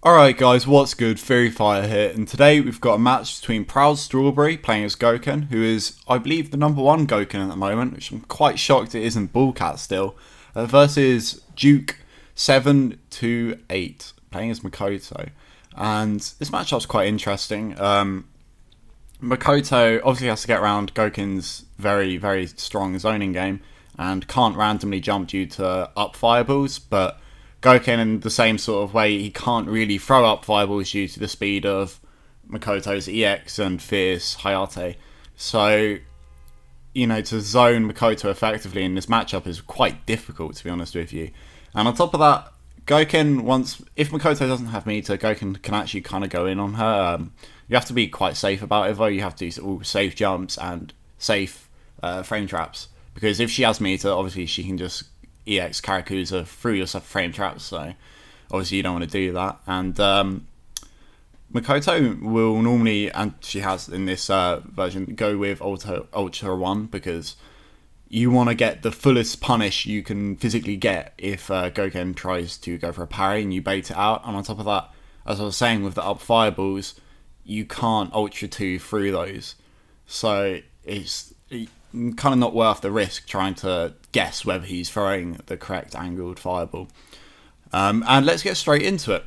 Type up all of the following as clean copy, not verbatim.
Alright guys, what's good? Fury Fire here, and today we've got a match between ProudStrawberry playing as Gouken, who is, I believe, the #1 Gouken at the moment, which I'm quite shocked it isn't Bullcat still, versus duke728 playing as Makoto. And this matchup's quite interesting. Makoto obviously has to get around Gouken's very, very strong zoning game and can't randomly jump due to up fireballs, but Gouken, in the same sort of way, he can't really throw up fireballs due to the speed of Makoto's EX and Fierce Hayate. So, you know, to zone Makoto effectively in this matchup is quite difficult, to be honest with you. And on top of that, Gouken, if Makoto doesn't have meter, Gouken can actually kind of go in on her. You have to be quite safe about it, though. You have to do all safe jumps and safe frame traps. Because if she has meter, obviously she can just EX Karakuza through your frame traps, so obviously you don't want to do that. And Makoto will normally, and she has in this version, go with Ultra 1 because you want to get the fullest punish you can physically get if Gouken tries to go for a parry and you bait it out. And on top of that, as I was saying, with the up fireballs, you can't Ultra 2 through those, so it's kind of not worth the risk trying to guess whether he's throwing the correct angled fireball. And let's get straight into it.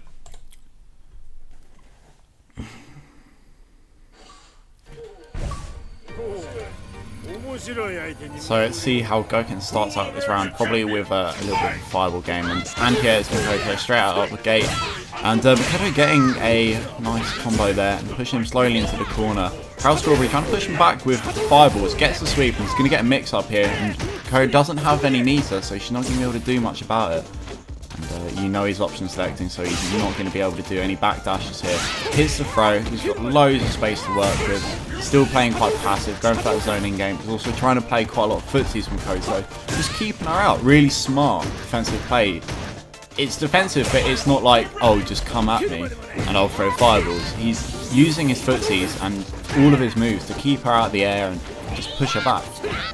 So let's see how Gouken starts out this round, probably with a little bit of a fireball game. And here it's Makoto straight out of the gate. And Makoto getting a nice combo there and pushing him slowly into the corner. ProudStrawberry trying to push him back with fireballs, gets the sweep, and he's going to get a mix up here. And Makoto doesn't have any meter, so she's not going to be able to do much about it. And you know he's option selecting, so he's not going to be able to do any backdashes here. Hits the throw, he's got loads of space to work with. Still playing quite passive, going for that zoning game. He's also trying to play quite a lot of footsies from Makoto. Just keeping her out. Really smart defensive play. It's defensive, but it's not like, oh, just come at me and I'll throw fireballs. He's using his footsies and all of his moves to keep her out of the air and just push her back.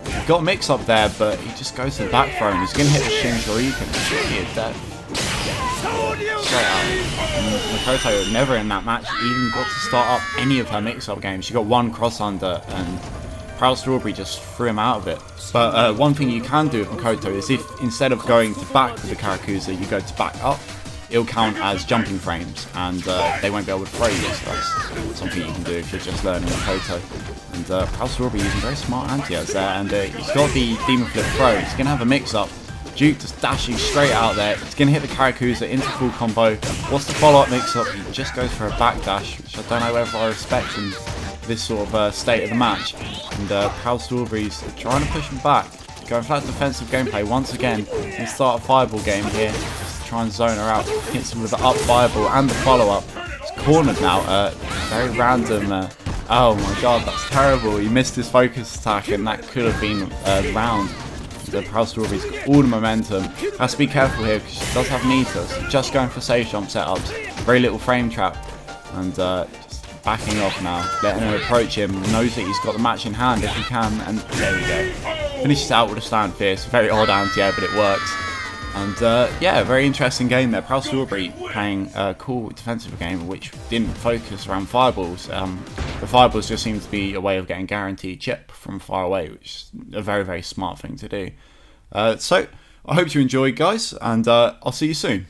He's got a mix up there, but he just goes to the back throw and he's going to hit the Shin Shuriken. He is dead. Straight out. And Makoto never in that match even got to start up any of her mix-up games. She got one cross under and ProudStrawberry just threw him out of it. But one thing you can do with Makoto is if instead of going to back with the Karakuza you go to back up, it'll count as jumping frames and they won't be able to throw you. So that's something you can do if you're just learning Makoto. And ProudStrawberry using very smart anti-airs there, and he's got the Demon Flip throw. He's going to have a mix-up. Duke just dashing straight out there. He's going to hit the Karakuza into full combo. What's the follow-up mix-up? He just goes for a backdash, which I don't know whether I respect in this sort of state of the match. And ProudStrawberry's trying to push him back, going for that defensive gameplay once again. He'll start a fireball game here, just to try and zone her out. Hits him with the up fireball and the follow-up. He's cornered now. Very random. Oh my god, that's terrible. He missed his focus attack, and that could have been the round. ProudStrawberry's got all the momentum. Has to be careful here because she does have meter. So just going for safe jump setups. Very little frame trap. And just backing off now. Letting her approach him. Knows that he's got the match in hand if he can. And there we go. Finishes out with a stand fierce. Very odd anti-air, but it works. And yeah, very interesting game there. ProudStrawberry playing a cool defensive game which didn't focus around fireballs. The fireballs just seemed to be a way of getting guaranteed chip from far away, which is a very, very smart thing to do. So I hope you enjoyed, guys, and I'll see you soon.